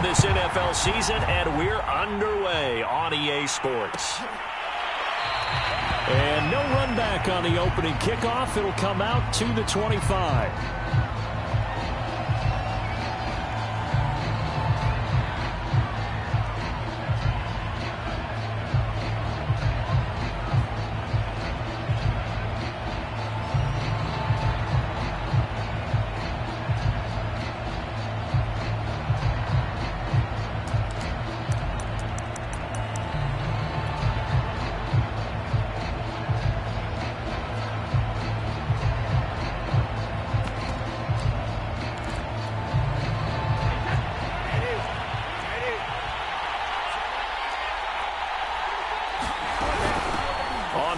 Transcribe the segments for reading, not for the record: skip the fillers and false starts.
of this NFL season, and we're underway on EA Sports. And no run back on the opening kickoff. It'll come out to the 25.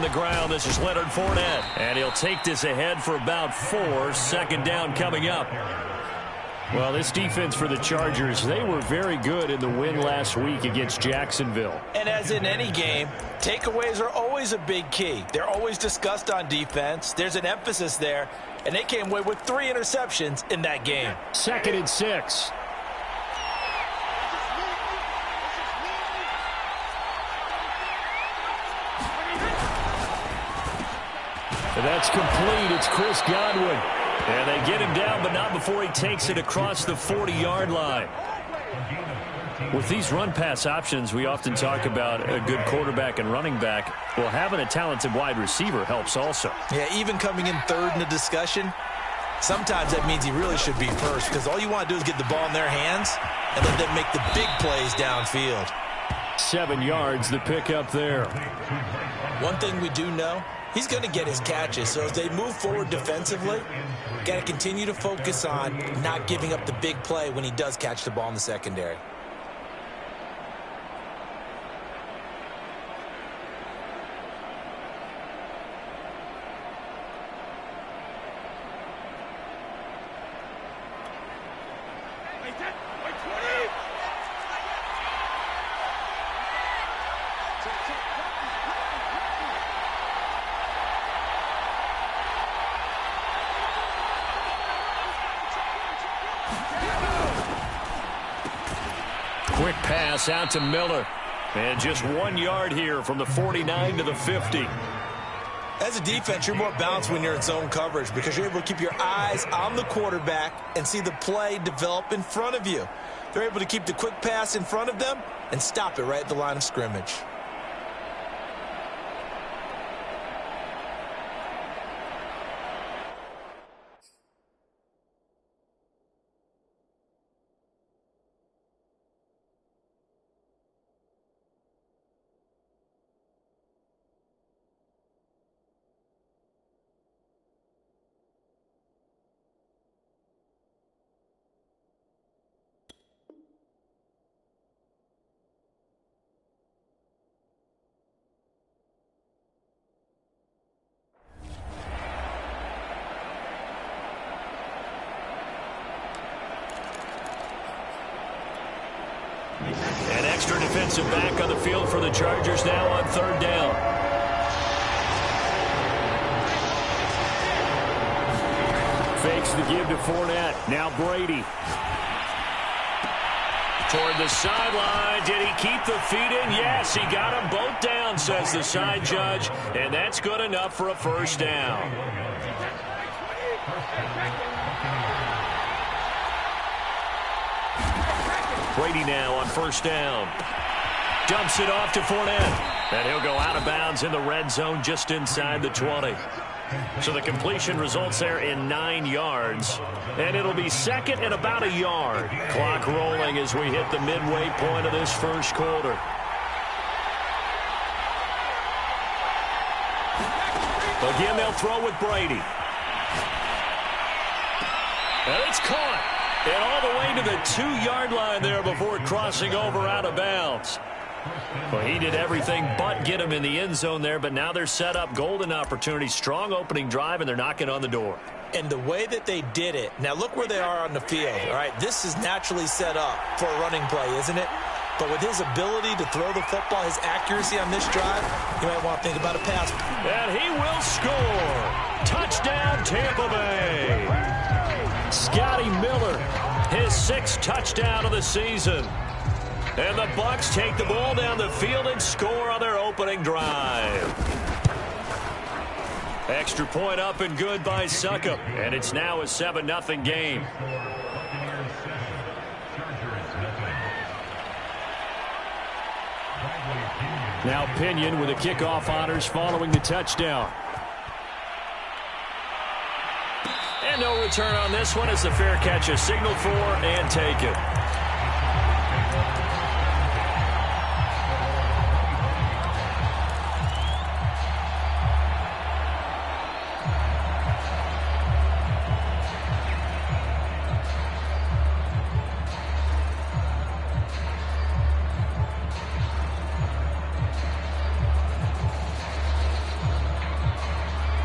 The ground, this is Leonard Fournette, and he'll take this ahead for about 4. Second down coming up. Well, this defense for the Chargers, they were very good in the win last week against Jacksonville. And as in any game, takeaways are always a big key. They're always discussed on defense. There's an emphasis there, and they came away with 3 interceptions in that game. 2nd and 6. That's complete. It's Chris Godwin. And they get him down, but not before he takes it across the 40-yard line. With these run-pass options, we often talk about a good quarterback and running back. Well, having a talented wide receiver helps also. Yeah, even coming in third in the discussion, sometimes that means he really should be first, because all you want to do is get the ball in their hands and let them make the big plays downfield. 7 yards, the pickup there. One thing we do know, he's going to get his catches. So as they move forward defensively, got to continue to focus on not giving up the big play when he does catch the ball in the secondary. Quick pass out to Miller. And just 1 yard here from the 49 to the 50. As a defense, you're more balanced when you're in zone coverage because you're able to keep your eyes on the quarterback and see the play develop in front of you. They're able to keep the quick pass in front of them and stop it right at the line of scrimmage. An extra defensive back on the field for the Chargers now on 3rd down. Fakes the give to Fournette. Now Brady. Toward the sideline. Did he keep the feet in? Yes, he got them both down, says the side judge. And that's good enough for a first down. Brady now on 1st down. Dumps it off to Fournette. And he'll go out of bounds in the red zone just inside the 20. So the completion results there in 9 yards. And it'll be 2nd and about a yard. Clock rolling as we hit the midway point of this first quarter. Again, they'll throw with Brady. And it's caught. And all the way to the 2-yard line there before crossing over out of bounds. Well, he did everything but get him in the end zone there, but now they're set up. Golden opportunity, strong opening drive, and they're knocking on the door. And the way that they did it, now look where they are on the field. All right, this is naturally set up for a running play, isn't it? But with his ability to throw the football, his accuracy on this drive, you might want to think about a pass. And he will score. Touchdown, Tampa Bay. Scotty Miller His 6th touchdown of the season. And the Bucs take the ball down the field and score on their opening drive. Extra point up and good by Succop. And it's now a 7-0 game. Now Pinion with the kickoff honors following the touchdown. And no return on this one as the fair catch is signaled for and taken.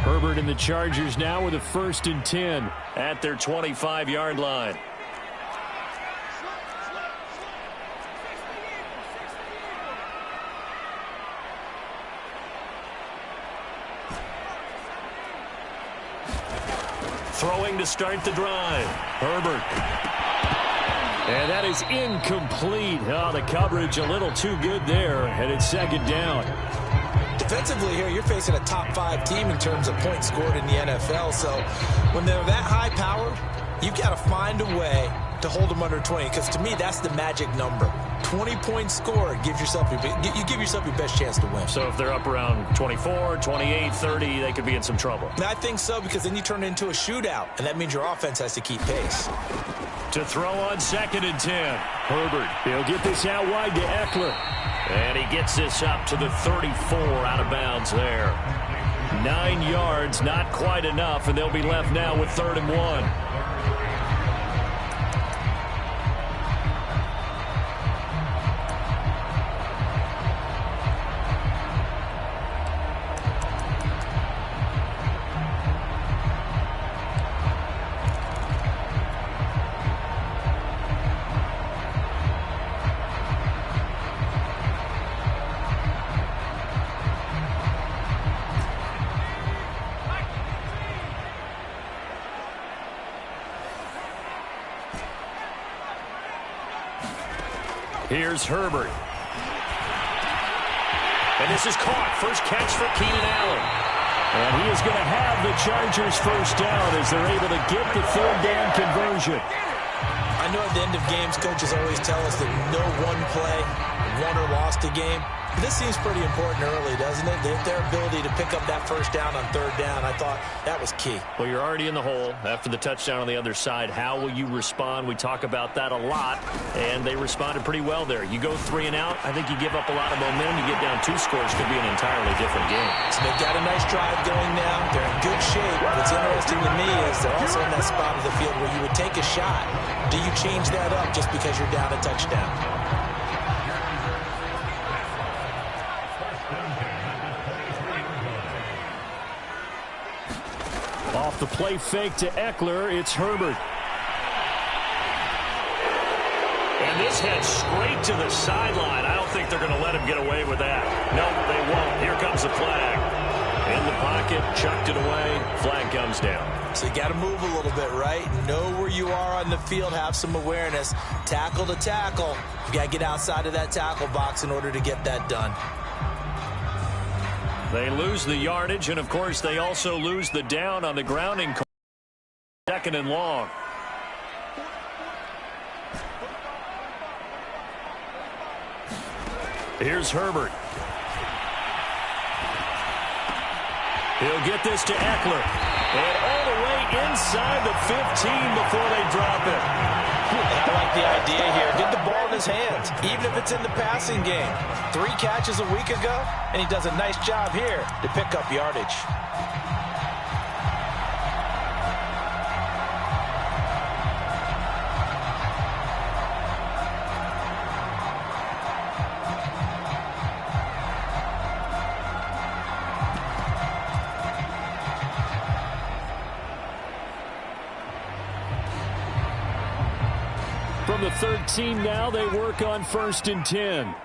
Herbert and the Chargers now with a 1st and 10 at their 25-yard line. Throwing to start the drive. Herbert. And that is incomplete. Oh, the coverage a little too good there, and it's 2nd down. Defensively here, you're facing a top 5 team in terms of points scored in the NFL. So when they're that high powered, you've got to find a way to hold them under 20. Because to me, that's the magic number. 20 points scored gives yourself you give yourself your best chance to win. So if they're up around 24, 28, 30, they could be in some trouble. And I think so, because then you turn it into a shootout, and that means your offense has to keep pace. To throw on 2nd and 10. Herbert, he'll get this out wide to Ekeler. And he gets this up to the 34 out of bounds there. 9 yards, not quite enough, and they'll be left now with 3rd and 1. Here's Herbert. And this is caught. First catch for Keenan Allen. And he is going to have the Chargers' 1st down as they're able to get the 3rd down conversion. I know at the end of games, coaches always tell us that no one play won or lost a game. But this seems pretty important early, doesn't it? Their ability to pick up that 1st down on 3rd down, I thought that was key. Well, you're already in the hole after the touchdown on the other side. How will you respond? We talk about that a lot, and they responded pretty well there. You go 3 and out, I think you give up a lot of momentum. You get down 2 scores, could be an entirely different game. So they've got a nice drive going now. They're in good shape. What's interesting to me is they're also in that spot of the field where you would take a shot. Do you change that up just because you're down a touchdown? Off the play fake to Ekeler, it's Herbert. And this heads straight to the sideline. I don't think they're going to let him get away with that. No, they won't. Here comes the flag. In the pocket, chucked it away. Flag comes down. So you got to move a little bit, right? Know where you are on the field. Have some awareness. Tackle to tackle. You got to get outside of that tackle box in order to get that done. They lose the yardage, and, of course, they also lose the down on the grounding call. 2nd and long. Here's Herbert. He'll get this to Ekeler. And all the way inside the 15 before they drop it. I like the idea here. Get the ball in his hands, even if it's in the passing game. 3 catches a week ago, and he does a nice job here to pick up yardage. From the 13 now, they work on 1st and 10.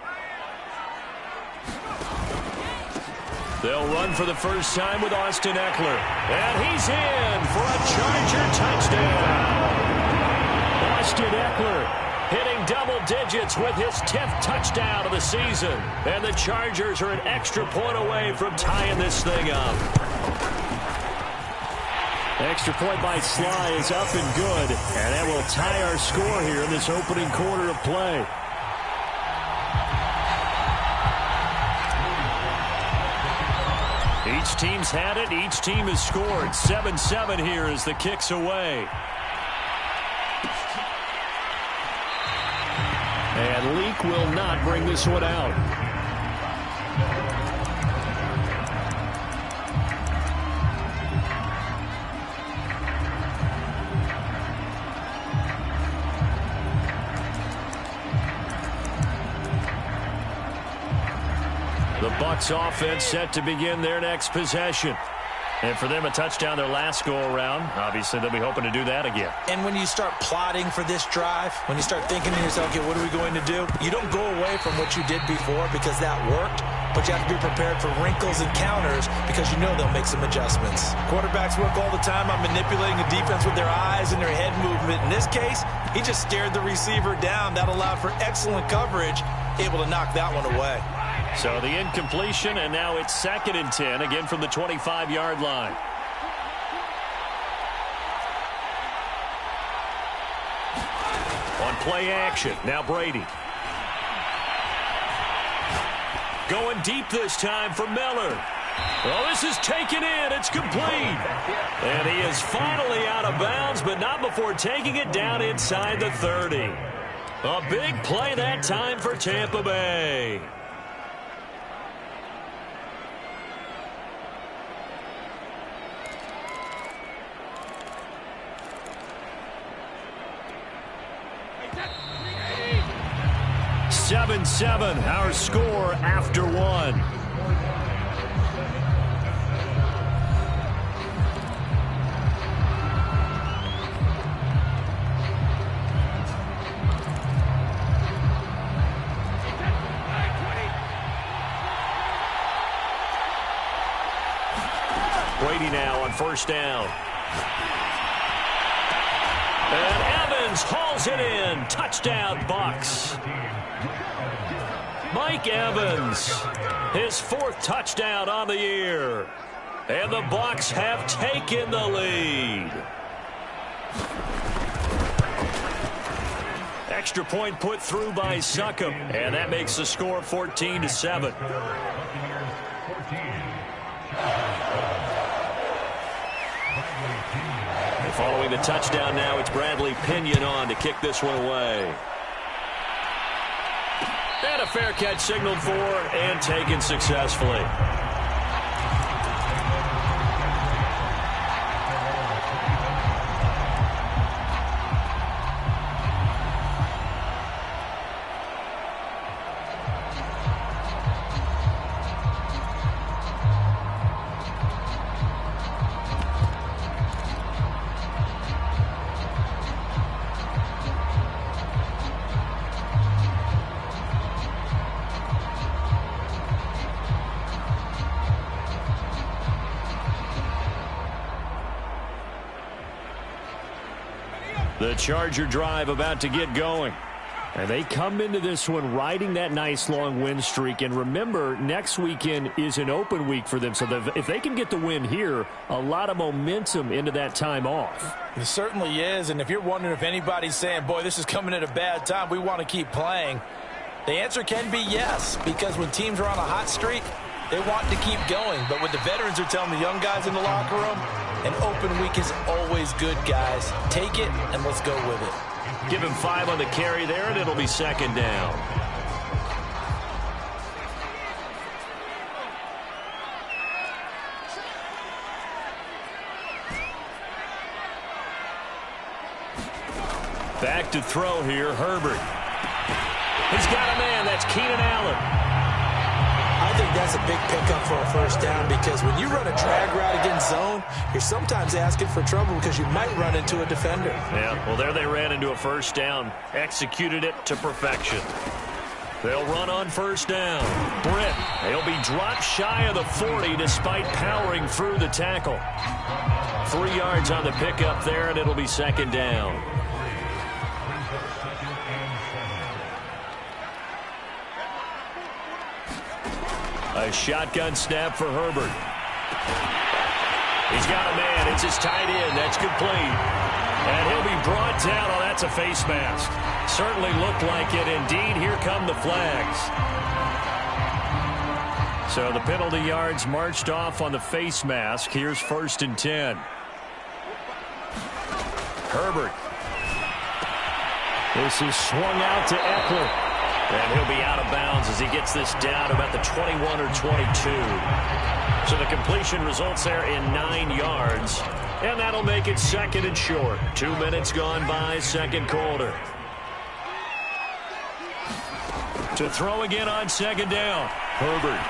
They'll run for the first time with Austin Ekeler. And he's in for a Charger touchdown. Boy, Austin Eckler hitting double digits with his 10th touchdown of the season. And the Chargers are an extra point away from tying this thing up. Extra point by Sly is up and good. And that will tie our score here in this opening quarter of play. Each team's had it. Each team has scored. 7-7 here as the kick's away. And Leak will not bring this one out. The Bucs offense set to begin their next possession. And for them, a touchdown their last go-around. Obviously, they'll be hoping to do that again. And when you start plotting for this drive, when you start thinking to yourself, okay, what are we going to do? You don't go away from what you did before because that worked, but you have to be prepared for wrinkles and counters because you know they'll make some adjustments. Quarterbacks work all the time on manipulating the defense with their eyes and their head movement. In this case, he just stared the receiver down. That allowed for excellent coverage, able to knock that one away. So the incompletion, and now it's 2nd and 10, again from the 25-yard line. On play action, now Brady. Going deep this time for Miller. Well, this is taken in. It's complete. And he is finally out of bounds, but not before taking it down inside the 30. A big play that time for Tampa Bay. Seven, our score after one. Brady now on 1st down. And Evans hauls it in. Touchdown, Bucs. Mike Evans, his 4th touchdown on the year. And the Bucs have taken the lead. Extra point put through by Succop, and that makes the score 14-7. And following the touchdown now, it's Bradley Pinion on to kick this one away. And a fair catch signaled for and taken successfully. The Charger drive about to get going. And they come into this one riding that nice long win streak. And remember, next weekend is an open week for them. So if they can get the win here, a lot of momentum into that time off. It certainly is. And if you're wondering if anybody's saying, boy, this is coming at a bad time, we want to keep playing, the answer can be yes. Because when teams are on a hot streak, they want to keep going. But what the veterans are telling the young guys in the locker room, an open week is always good, guys. Take it, and let's go with it. Give him 5 on the carry there, and it'll be 2nd down. Back to throw here, Herbert. He's got a man. That's Keenan Allen. I think that's a big pickup for a 1st down because when you run a drag route against zone, you're sometimes asking for trouble because you might run into a defender. Yeah, well, there they ran into a 1st down. Executed it to perfection. They'll run on 1st down. Britt, he'll be dropped shy of the 40 despite powering through the tackle. 3 yards on the pickup there, and it'll be 2nd down. A shotgun snap for Herbert. He's got a man. It's his tight end. That's complete. And he'll be brought down. Oh, that's a face mask. Certainly looked like it. Indeed, here come the flags. So the penalty yards marched off on the face mask. Here's 1st and 10. Herbert. This is swung out to Eckler. And he'll be out of bounds as he gets this down about the 21 or 22. So the completion results there in 9 yards. And that'll make it 2nd and short. 2 minutes gone by, 2nd quarter. To throw again on 2nd down. Herbert.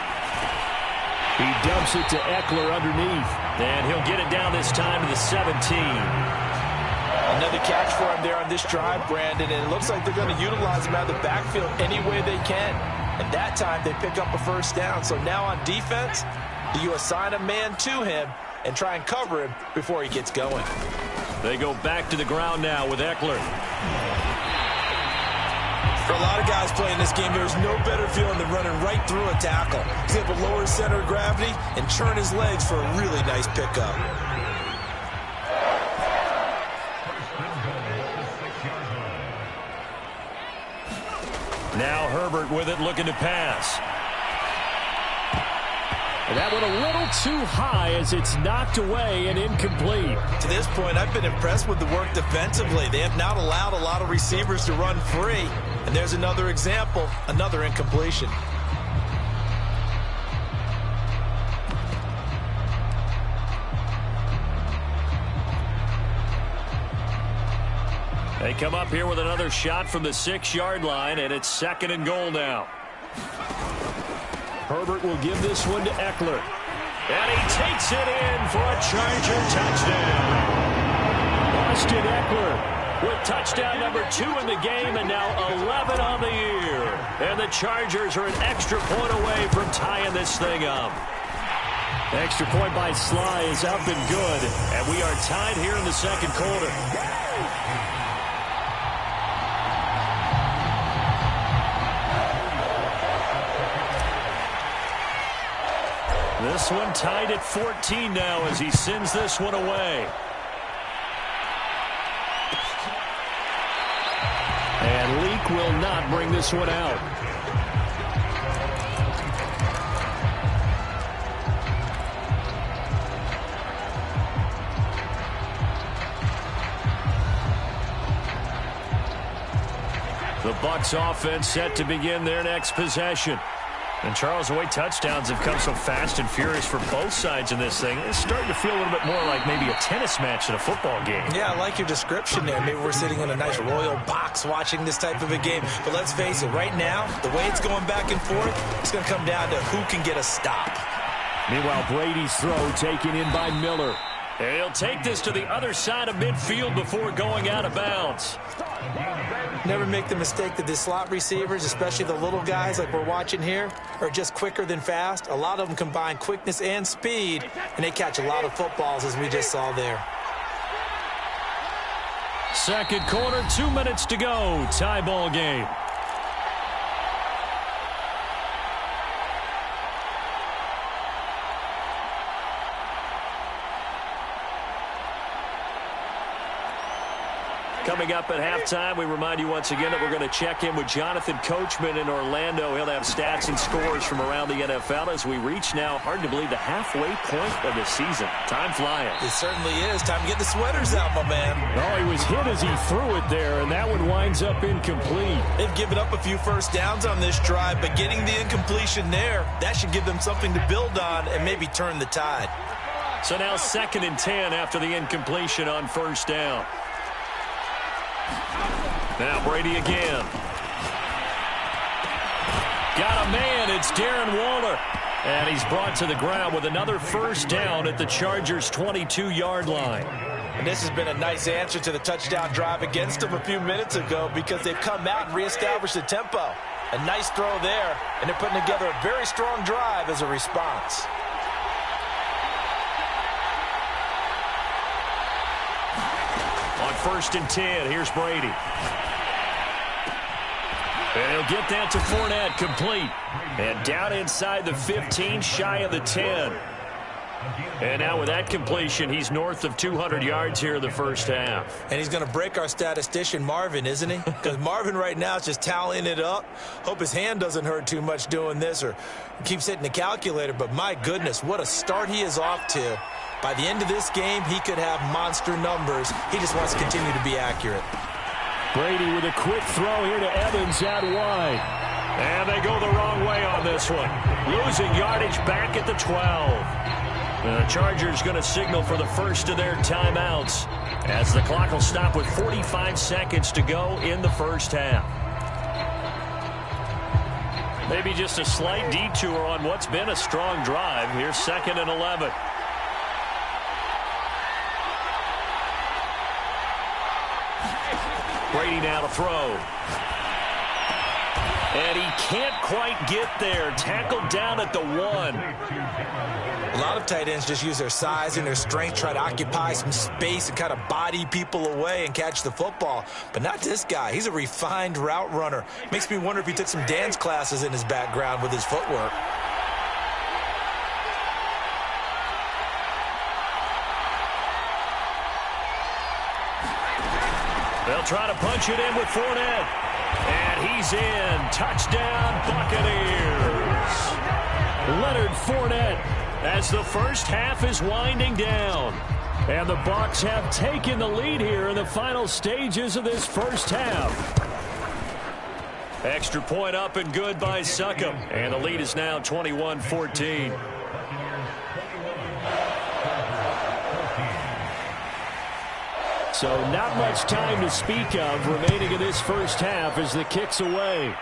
He dumps it to Eckler underneath. And he'll get it down this time to the 17. Another catch for him there on this drive, Brandon, and it looks like they're going to utilize him out of the backfield any way they can. And that time they pick up a 1st down. So now on defense, do you assign a man to him and try and cover him before he gets going? They go back to the ground now with Eckler. For a lot of guys playing this game, there's no better feeling than running right through a tackle. He's able to lower his center of gravity and churn his legs for a really nice pickup. Now Herbert with it, looking to pass. And that went a little too high as it's knocked away and incomplete. To this point, I've been impressed with the work defensively. They have not allowed a lot of receivers to run free. And there's another example, another incompletion. They come up here with another shot from the 6-yard line, and it's 2nd and goal now. Herbert will give this one to Eckler. And he takes it in for a Charger touchdown. Austin Eckler with touchdown number 2 in the game, and now 11 on the year. And the Chargers are an extra point away from tying this thing up. Extra point by Sly is up and good, and we are tied here in the 2nd quarter. This one tied at 14 now as he sends this one away. And Leak will not bring this one out. The Bucs offense set to begin their next possession. And Charles, the way touchdowns have come so fast and furious for both sides in this thing, it's starting to feel a little bit more like maybe a tennis match than a football game. Yeah, I like your description there. Maybe we're sitting in a nice royal box watching this type of a game. But let's face it, right now, the way it's going back and forth, it's going to come down to who can get a stop. Meanwhile, Brady's throw taken in by Miller. And he'll take this to the other side of midfield before going out of bounds. Never make the mistake that the slot receivers, especially the little guys like we're watching here, are just quicker than fast. A lot of them combine quickness and speed, and they catch a lot of footballs, as we just saw there. 2nd quarter, 2 minutes to go. Tie ball game. Coming up at halftime, we remind you once again that we're going to check in with Jonathan Coachman in Orlando. He'll have stats and scores from around the NFL as we reach now, hard to believe, the halfway point of the season. Time flying. It certainly is. Time to get the sweaters out, my man. Oh, he was hit as he threw it there, and that one winds up incomplete. They've given up a few first downs on this drive, but getting the incompletion there, that should give them something to build on and maybe turn the tide. So now 2nd and 10 after the incompletion on 1st down. Now Brady again. Got a man. It's Darren Waller. And he's brought to the ground with another 1st down at the Chargers' 22-yard line. And this has been a nice answer to the touchdown drive against them a few minutes ago because they've come out and reestablished the tempo. A nice throw there, and they're putting together a very strong drive as a response. On 1st and 10, here's Brady. And he'll get that to Fournette, complete. And down inside the 15, shy of the 10. And now with that completion, he's north of 200 yards here in the first half. And he's going to break our statistician, Marvin, isn't he? Because Marvin right now is just tallying it up. Hope his hand doesn't hurt too much doing this or keeps hitting the calculator. But my goodness, what a start he is off to. By the end of this game, he could have monster numbers. He just wants to continue to be accurate. Brady with a quick throw here to Evans out wide. And they go the wrong way on this one. Losing yardage back at the 12. The Chargers going to signal for the first of their timeouts as the clock will stop with 45 seconds to go in the first half. Maybe just a slight detour on what's been a strong drive. Here's 2nd and 11. Brady now to throw. And he can't quite get there. Tackled down at the 1. A lot of tight ends just use their size and their strength, try to occupy some space and kind of body people away and catch the football. But not this guy. He's a refined route runner. Makes me wonder if he took some dance classes in his background with his footwork. They'll try to punch it in with Fournette. And he's in. Touchdown, Buccaneers. Leonard Fournette as the first half is winding down. And the Bucs have taken the lead here in the final stages of this first half. Extra point up and good by Succop. And the lead is now 21-14. So not much time to speak of remaining in this first half as the kick's away.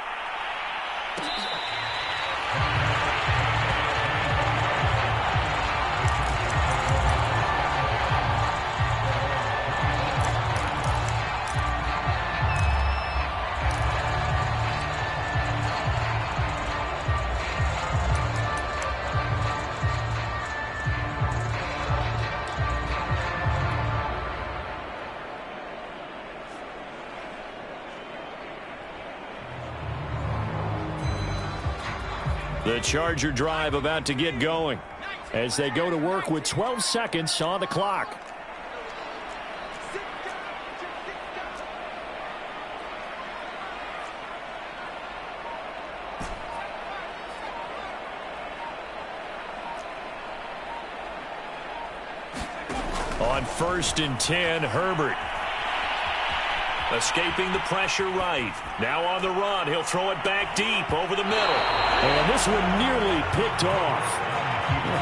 The Charger drive about to get going as they go to work with 12 seconds on the clock. On 1st and 10, Herbert. Escaping the pressure right. Now on the run. He'll throw it back deep over the middle. And this one nearly picked off.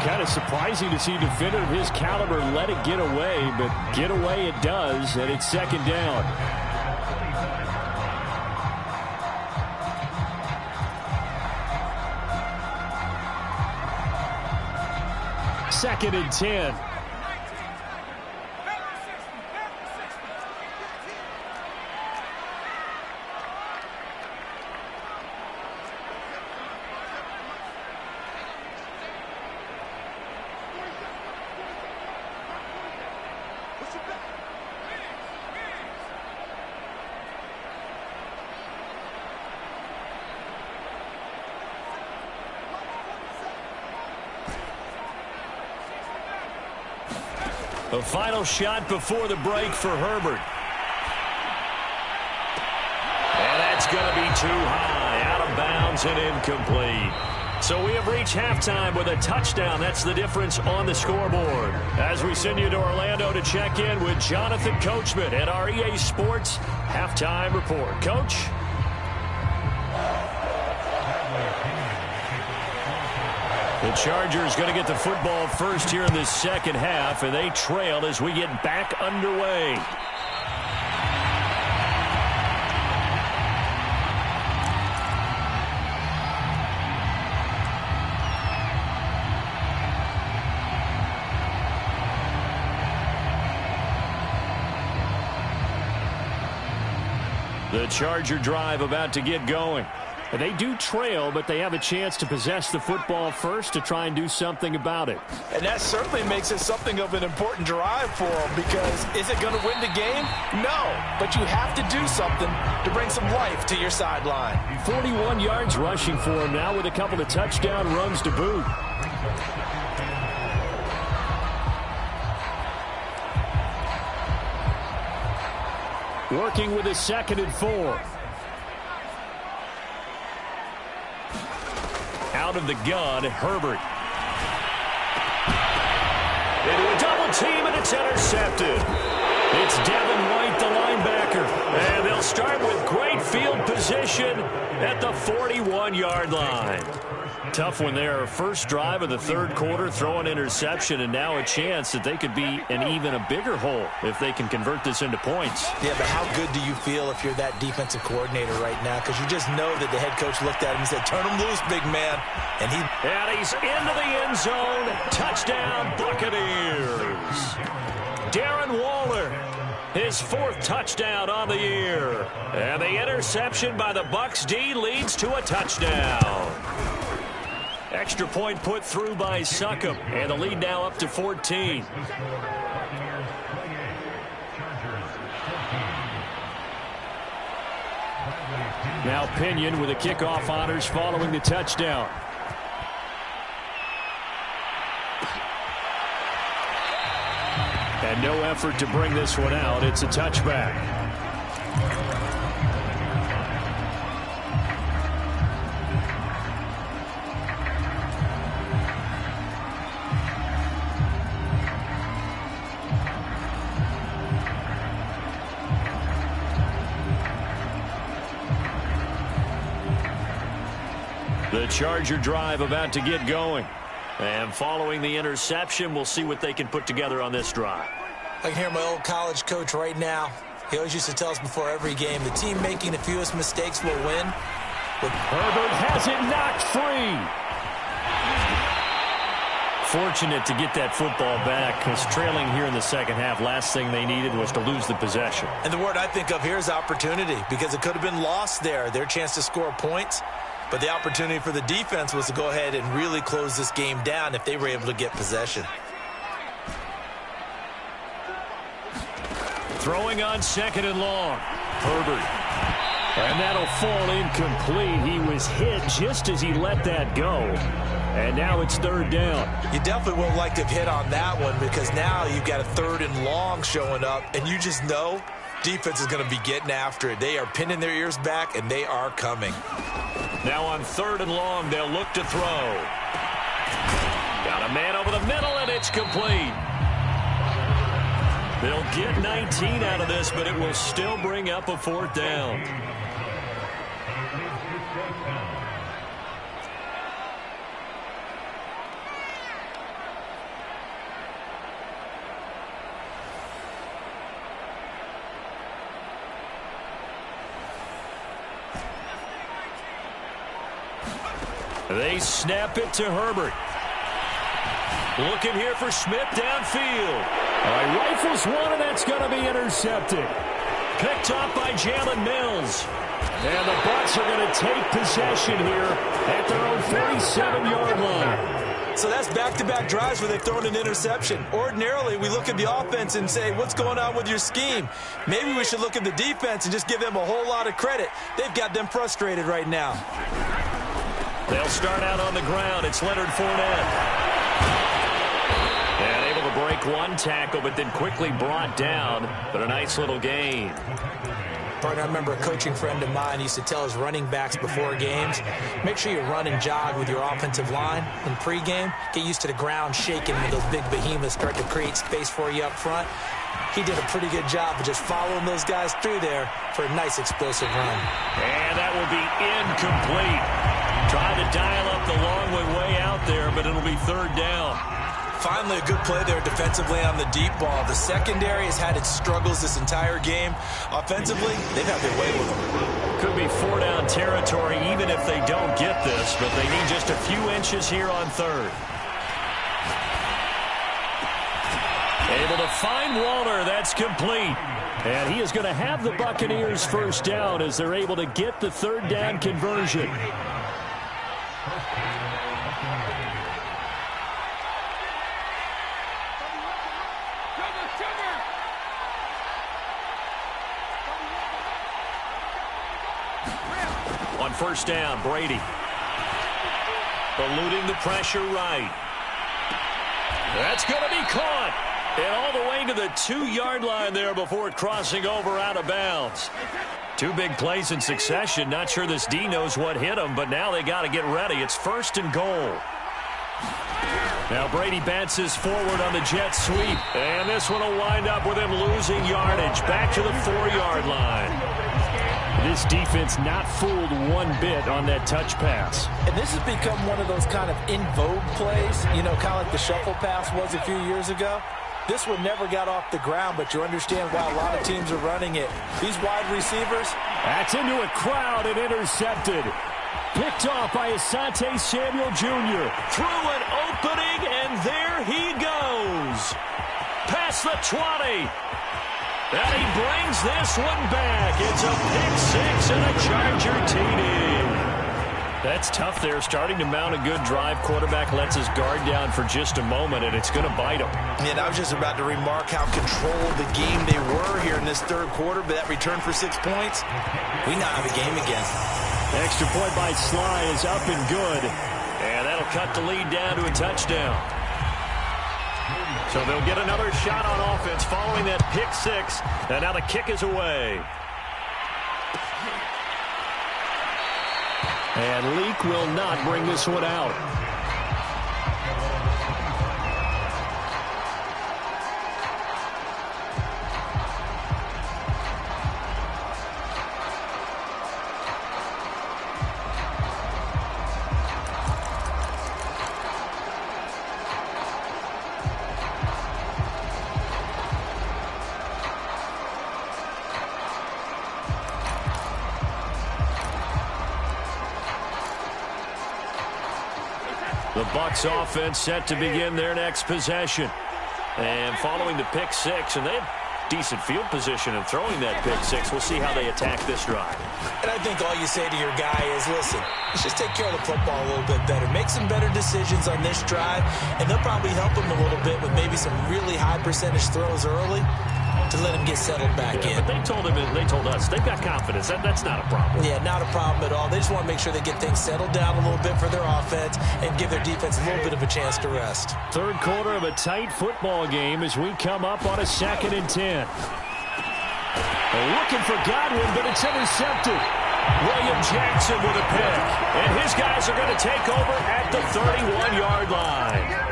Kind of surprising to see a defender of his caliber let it get away, but get away it does, and it's 2nd down. Second and 10. The final shot before the break for Herbert. And that's going to be too high, out of bounds and incomplete. So we have reached halftime with a touchdown. That's the difference on the scoreboard. As we send you to Orlando to check in with Jonathan Coachman at our EA Sports Halftime Report. Coach? The Chargers going to get the football first here in this second half, and they trail as we get back underway. The Charger drive about to get going. They do trail, but they have a chance to possess the football first to try and do something about it. And that certainly makes it something of an important drive for them, because is it going to win the game? No, but you have to do something to bring some life to your sideline. 41 yards rushing for him now with a couple of touchdown runs to boot. Working with a 2nd and 4. Out of the gun, Herbert. Into a double team, and it's intercepted. It's Devin White, the linebacker. And they'll start with great field position at the 41-yard line. Tough one there. First drive of the 3rd quarter, throw an interception, and now a chance that they could be in even a bigger hole if they can convert this into points. Yeah, but how good do you feel if you're that defensive coordinator right now? Because you just know that the head coach looked at him and said, turn him loose, big man. And he's into the end zone. Touchdown, Buccaneers. Darren Waller, his 4th touchdown on the year. And the interception by the Bucs D leads to a touchdown. Extra point put through by Succop, and the lead now up to 14. Now Pinion with the kickoff honors following the touchdown. And no effort to bring this one out. It's a touchback. The Charger drive about to get going. And following the interception, we'll see what they can put together on this drive. I can hear my old college coach right now. He always used to tell us before every game, the team making the fewest mistakes will win. But Herbert has it knocked free. Fortunate to get that football back, because trailing here in the 2nd half, last thing they needed was to lose the possession. And the word I think of here is opportunity, because it could have been lost there, their chance to score points. But the opportunity for the defense was to go ahead and really close this game down if they were able to get possession. Throwing on 2nd and long. Herbert. And that'll fall incomplete. He was hit just as he let that go. And now it's 3rd down. You definitely won't like to have hit on that one, because now you've got a 3rd and long showing up, and you just know defense is going to be getting after it. They are pinning their ears back, and they are coming. Now on 3rd and long, they'll look to throw. Got a man over the middle, and it's complete. They'll get 19 out of this, but it will still bring up a 4th down. They snap it to Herbert. Looking here for Smith downfield. Rifles one, and that's going to be intercepted. Picked up by Jalen Mills. And the Bucs are going to take possession here at their own 47-yard line. So that's back-to-back drives where they've thrown an interception. Ordinarily, we look at the offense and say, what's going on with your scheme? Maybe we should look at the defense and just give them a whole lot of credit. They've got them frustrated right now. They'll start out on the ground. It's Leonard Fournette. And able to break one tackle, but then quickly brought down. But a nice little gain. Partner, I remember a coaching friend of mine used to tell his running backs before games, make sure you run and jog with your offensive line in pregame. Get used to the ground shaking when those big behemoths start to create space for you up front. He did a pretty good job of just following those guys through there for a nice explosive run. And that will be incomplete. Trying to dial up the long way out there, but it'll be 3rd down. Finally, a good play there defensively on the deep ball. The secondary has had its struggles this entire game. Offensively, they've had their way with them. Could be 4-down territory even if they don't get this, but they need just a few inches here on 3rd. Able to find Waller. That's complete. And he is going to have the Buccaneers first down as they're able to get the third down conversion. On first down, Brady. Eluding the pressure right. That's going to be caught. And all the way to the 2-yard line there before crossing over out of bounds. 2 big plays in succession. Not sure this D knows what hit him, but now they got to get ready. It's first and goal. Now Brady bounces forward on the jet sweep. And this one will wind up with him losing yardage. Back to the 4-yard line. This defense not fooled one bit on that touch pass. And this has become one of those kind of in vogue plays, you know, kind of like the shuffle pass was a few years ago. This one never got off the ground, but you understand why a lot of teams are running it. These wide receivers. That's into a crowd and intercepted. Picked off by Asante Samuel Jr. Through an opening, and there he goes. Past the 20. And he brings this one back. It's a pick-6 and a Charger TD. That's tough there. Starting to mount a good drive. Quarterback lets his guard down for just a moment, and it's going to bite him. And I was just about to remark how controlled the game they were here in this third quarter, but that return for 6 points, we now have a game again. Extra point by Sly is up and good, and that'll cut the lead down to a touchdown. So they'll get another shot on offense following that pick-6, and now the kick is away. And Leak will not bring this one out. The Bucs offense set to begin their next possession. And following the pick-6, and they have decent field position in throwing that pick-6. We'll see how they attack this drive. And I think all you say to your guy is, listen, let's just take care of the football a little bit better. Make some better decisions on this drive, and they'll probably help him a little bit with maybe some really high percentage throws early to let him get settled back in. But they told him, and they told us, they've got confidence. That's not a problem. Yeah, not a problem at all. They just want to make sure they get things settled down a little bit for their offense and give their defense a little bit of a chance to rest. Third quarter of a tight football game as we come up on a 2nd and 10. Looking for Godwin, but it's intercepted. William Jackson with a pick. And his guys are going to take over at the 31-yard line.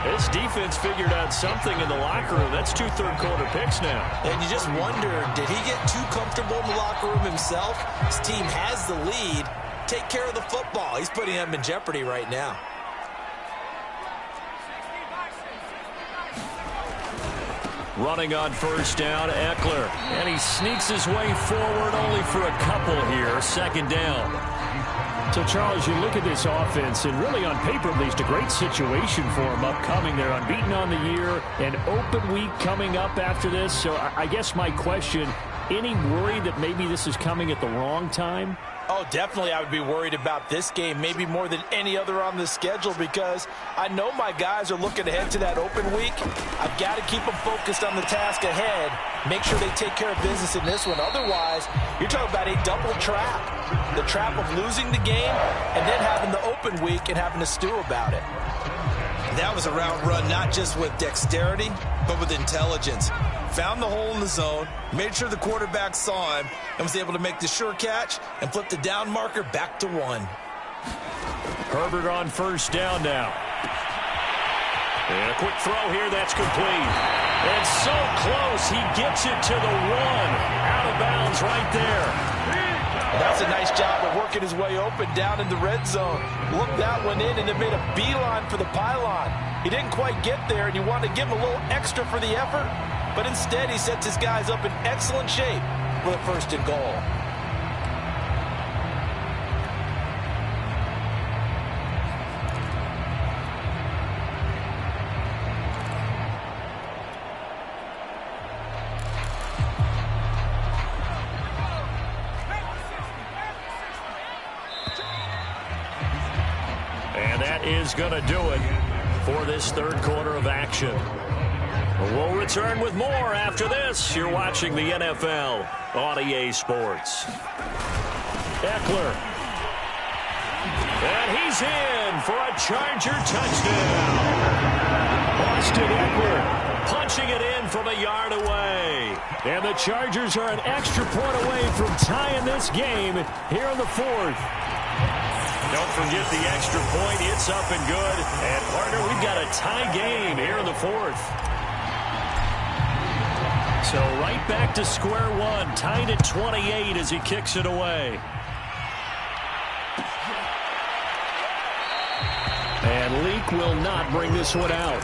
This defense figured out something in the locker room. That's 2 third-quarter picks now. And you just wonder, did he get too comfortable in the locker room himself? His team has the lead. Take care of the football. He's putting them in jeopardy right now. Running on first down, Eckler. And he sneaks his way forward only for a couple here. 2nd down. So, Charles, you look at this offense, and really on paper, at least, a great situation for them upcoming. They're unbeaten on the year, an open week coming up after this. So I guess my question, any worry that maybe this is coming at the wrong time? Oh, definitely I would be worried about this game, maybe more than any other on the schedule, because I know my guys are looking ahead to that open week. I've got to keep them focused on the task ahead, make sure they take care of business in this one. Otherwise, you're talking about a double trap. The trap of losing the game and then having the open week and having to stew about it. That was a route run not just with dexterity, but with intelligence. Found the hole in the zone, made sure the quarterback saw him, and was able to make the sure catch and flip the down marker back to 1. Herbert on first down now. And a quick throw here, that's complete. And so close, he gets it to the 1. Out of bounds right there. That's a nice job of working his way open down in the red zone. Looked that one in and it made a beeline for the pylon. He didn't quite get there, and you want to give him a little extra for the effort, but instead he sets his guys up in excellent shape for the 1st and goal. And that is going to do it for this third quarter of action. We'll return with more after this. You're watching the NFL on EA Sports. Eckler. And he's in for a Charger touchdown. Austin Eckler punching it in from a yard away. And the Chargers are an extra point away from tying this game here in the fourth. Don't forget the extra point. It's up and good. And, partner, we've got a tie game here in the fourth. So right back to square one, tied at 28 as he kicks it away. And Leak will not bring this one out.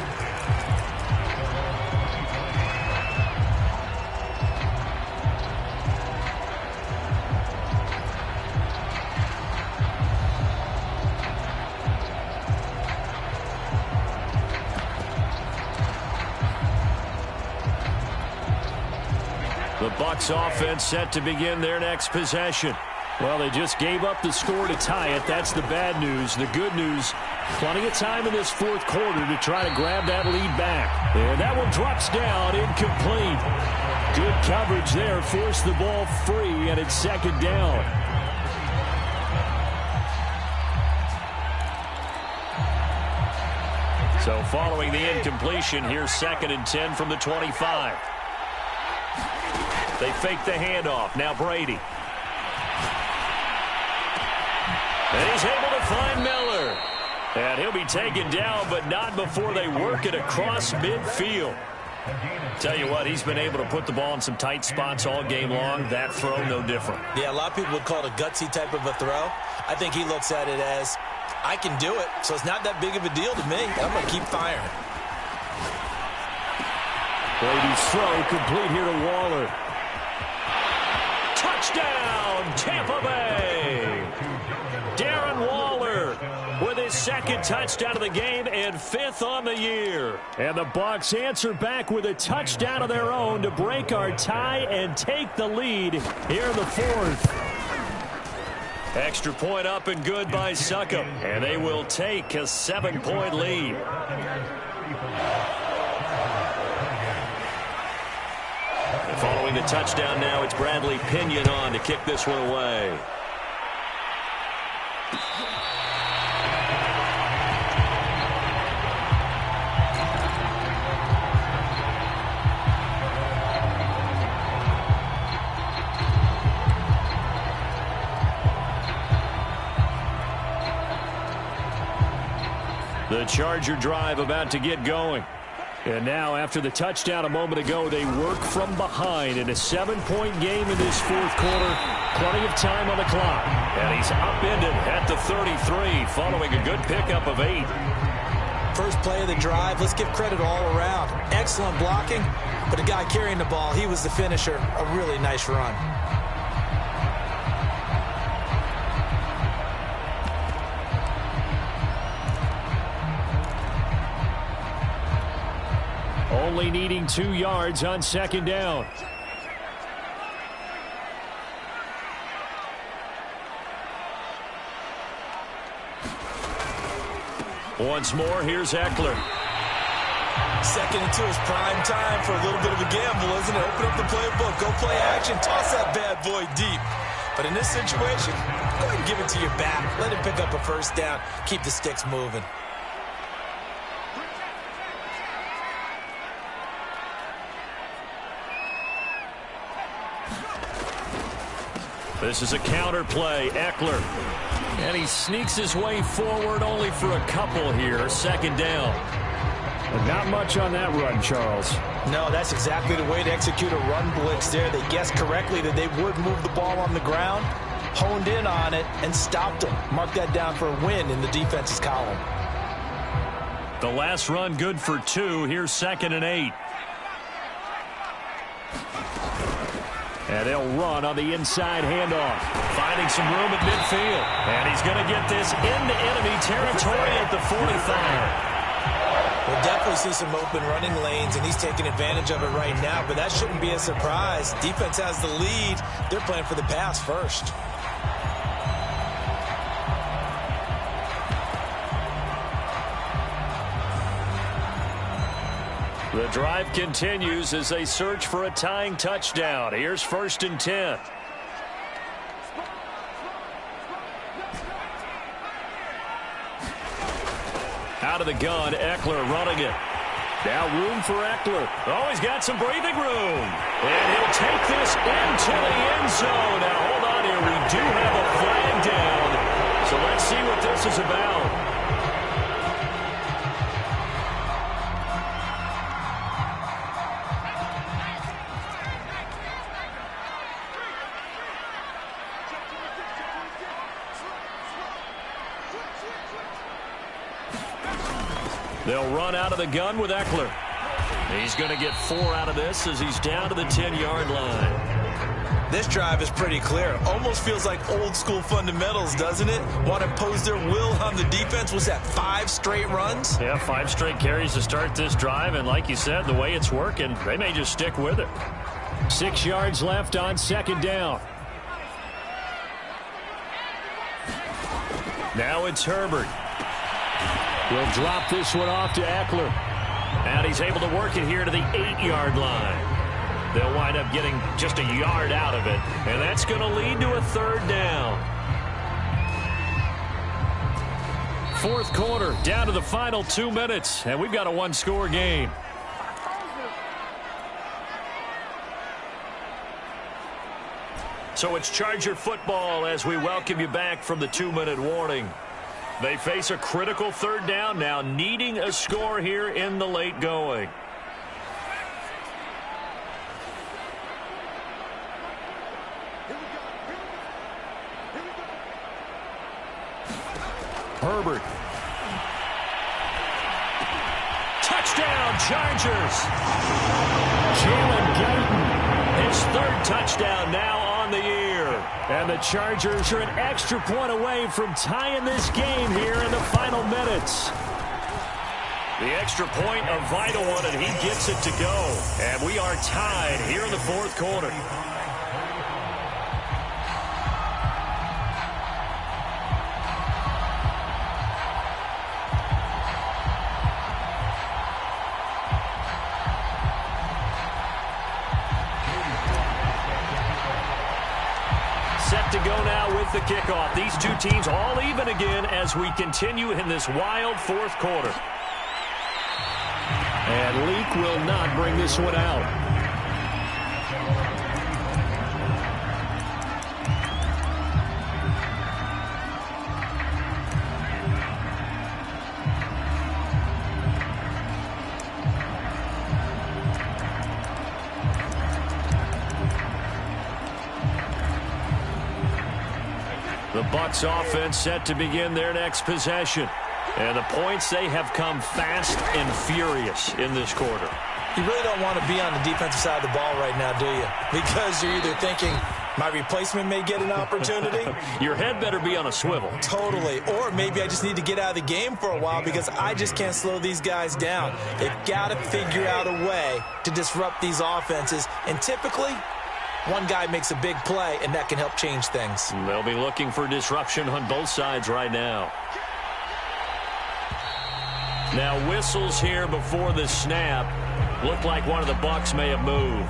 The Bucs offense set to begin their next possession. Well, they just gave up the score to tie it. That's the bad news. The good news, plenty of time in this fourth quarter to try to grab that lead back. And that one drops down, incomplete. Good coverage there, forced the ball free, and it's second down. So following the incompletion, here's 2nd and 10 from the 25. They fake the handoff. Now Brady. And he's able to find Miller. And he'll be taken down, but not before they work it across midfield. Tell you what, he's been able to put the ball in some tight spots all game long. That throw, no different. Yeah, a lot of people would call it a gutsy type of a throw. I think he looks at it as, I can do it, so it's not that big of a deal to me. I'm going to keep firing. Brady's throw complete here to Waller. Touchdown, Tampa Bay! Darren Waller with his second touchdown of the game and 5th on the year. And the Bucs answer back with a touchdown of their own to break our tie and take the lead here in the fourth. Extra point up and good by Succop. And they will take a 7-point lead. Following the touchdown now, it's Bradley Pinion on to kick this one away. The Charger drive about to get going. And now, after the touchdown a moment ago, they work from behind in a 7-point game in this fourth quarter. Plenty of time on the clock. And he's upended at the 33, following a good pickup of 8. First play of the drive, let's give credit all around. Excellent blocking, but the guy carrying the ball, he was the finisher. A really nice run. Only needing 2 yards on second down. Once more, here's Eckler. 2nd and 2 is prime time for a little bit of a gamble, isn't it? Open up the playbook, go play action, toss that bad boy deep. But in this situation, go ahead and give it to your back. Let him pick up a first down. Keep the sticks moving. This is a counter play. Eckler. And he sneaks his way forward only for a couple here. 2nd down. And not much on that run, Charles. No, that's exactly the way to execute a run blitz there. They guessed correctly that they would move the ball on the ground, honed in on it, and stopped them. Mark that down for a win in the defense's column. The last run good for 2. Here's 2nd and 8. And they'll run on the inside handoff. Finding some room at midfield. And he's going to get this into enemy territory at the 45. We'll definitely see some open running lanes, and he's taking advantage of it right now, but that shouldn't be a surprise. Defense has the lead. They're playing for the pass first. The drive continues as they search for a tying touchdown. Here's 1st and 10. Out of the gun, Eckler running it. Now room for Eckler. Oh, he's got some breathing room. And he'll take this into the end zone. Now, hold on here. We do have a flag down. So let's see what this is about. They'll run out of the gun with Eckler. He's going to get 4 out of this as he's down to the 10-yard line. This drive is pretty clear. Almost feels like old-school fundamentals, doesn't it? Want to impose their will on the defense. Was that 5 straight runs? Yeah, 5 straight carries to start this drive. And like you said, the way it's working, they may just stick with it. 6 yards left on 2nd down. Now it's Herbert. We'll drop this one off to Eckler. And he's able to work it here to the 8-yard line. They'll wind up getting just a yard out of it. And that's going to lead to a 3rd down. 4th quarter, down to the final 2 minutes. And we've got a 1-score game. So it's Charger football as we welcome you back from the 2-minute warning. They face a critical 3rd down now, needing a score here in the late going. Herbert. Touchdown, Chargers. Jalen Guyton, his 3rd touchdown now on the year. And the Chargers are an extra point away from tying this game here in the final minutes. The extra point, a vital one, and he gets it to go. And we are tied here in the 4th quarter. Set to go now with the kickoff. These two teams all even again as we continue in this wild 4th quarter. And Leak will not bring this one out. The Bucs offense set to begin their next possession. And the points, they have come fast and furious in this quarter. You really don't want to be on the defensive side of the ball right now, do you? Because you're either thinking, my replacement may get an opportunity. Your head better be on a swivel. Totally. Or maybe I just need to get out of the game for a while because I just can't slow these guys down. They've got to figure out a way to disrupt these offenses. And typically, one guy makes a big play, and that can help change things. They'll be looking for disruption on both sides right now. Now whistles here before the snap. Looked like one of the Bucs may have moved.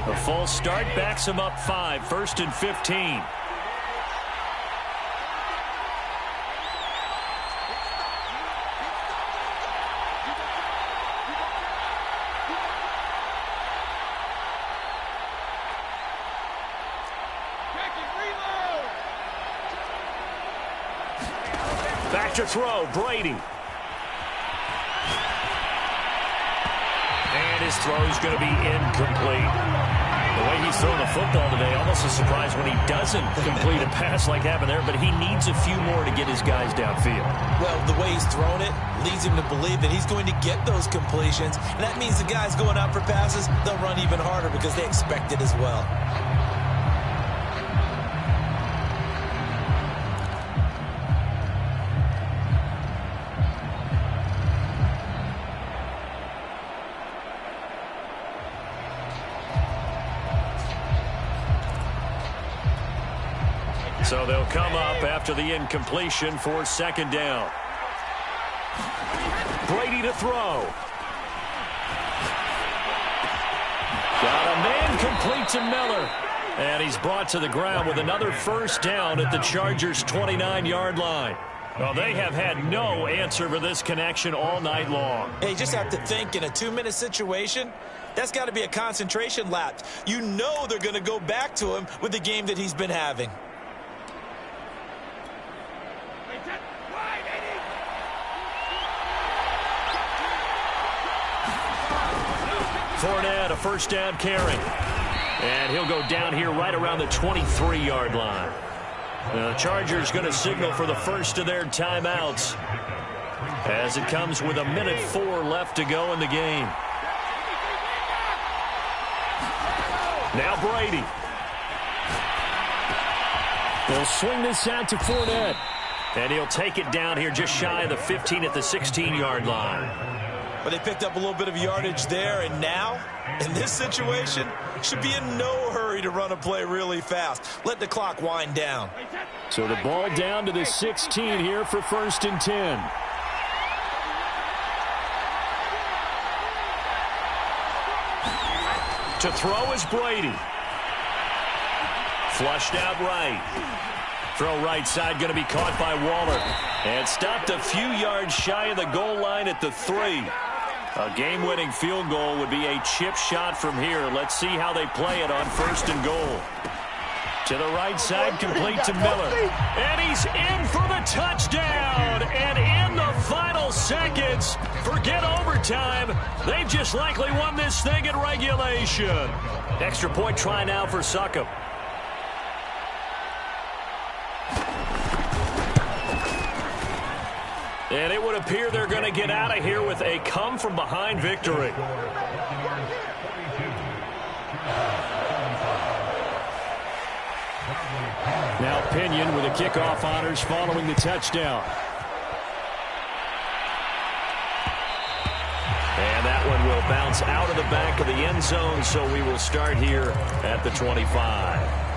A false start backs him up 5, 1st and 15. Back to throw, Brady. And his throw is going to be incomplete. The way he's throwing the football today, almost a surprise when he doesn't complete a pass like happened there, but he needs a few more to get his guys downfield. Well, the way he's thrown it leads him to believe that he's going to get those completions, and that means the guys going out for passes, they'll run even harder because they expect it as well. So they'll come up after the incompletion for second down. Brady to throw. Got a man complete to Miller. And he's brought to the ground with another first down at the Chargers' 29-yard line. Well, they have had no answer for this connection all night long. Hey, you just have to think in a 2-minute situation, that's got to be a concentration lapse. You know they're going to go back to him with the game that he's been having. Fournette, a first down carry. And he'll go down here right around the 23-yard line. The Chargers going to signal for the first of their timeouts as it comes with 1:04 left to go in the game. Now Brady. They'll swing this out to Fournette. And he'll take it down here just shy of the 15 at the 16-yard line. But they picked up a little bit of yardage there, and now, in this situation, should be in no hurry to run a play really fast. Let the clock wind down. So the ball down to the 16 here for 1st and 10. To throw is Brady. Flushed out right. Throw right side going to be caught by Waller. And stopped a few yards shy of the goal line at the 3. A game-winning field goal would be a chip shot from here. Let's see how they play it on 1st and goal. To the right side, complete to Miller. And he's in for the touchdown. And in the final seconds, forget overtime. They've just likely won this thing in regulation. Extra point try now for Succop. And it would appear they're going to get out of here with a come-from-behind victory. Now Pinion with the kickoff honors following the touchdown. And that one will bounce out of the back of the end zone, so we will start here at the 25.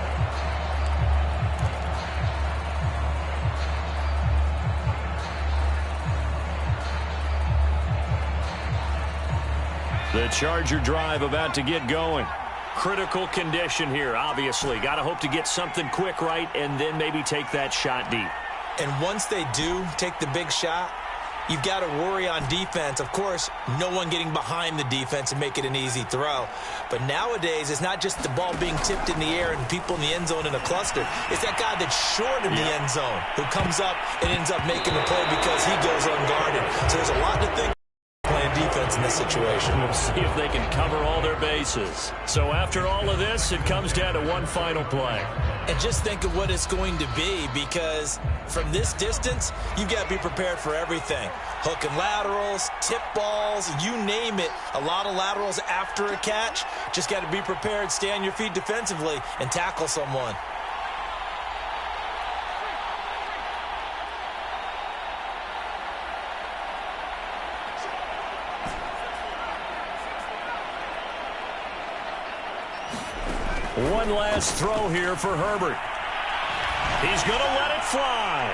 The Charger drive about to get going. Critical condition here, obviously. Got to hope to get something quick right and then maybe take that shot deep. And once they do take the big shot, you've got to worry on defense. Of course, no one getting behind the defense and make it an easy throw. But nowadays, it's not just the ball being tipped in the air and people in the end zone in a cluster. It's that guy that's short in the end zone who comes up and ends up making the play because he goes unguarded. So there's a lot to think playing defense in this situation. We'll see if they can cover all their bases. So after all of this, it comes down to one final play. And just think of what it's going to be, because from this distance, you've got to be prepared for everything. Hook and laterals, tip balls, you name it. A lot of laterals after a catch. Just got to be prepared, stay on your feet defensively, and tackle someone. One last throw here for Herbert. He's going to let it fly.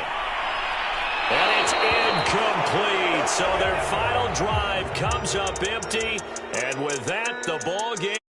And it's incomplete. So their final drive comes up empty. And with that, the ball game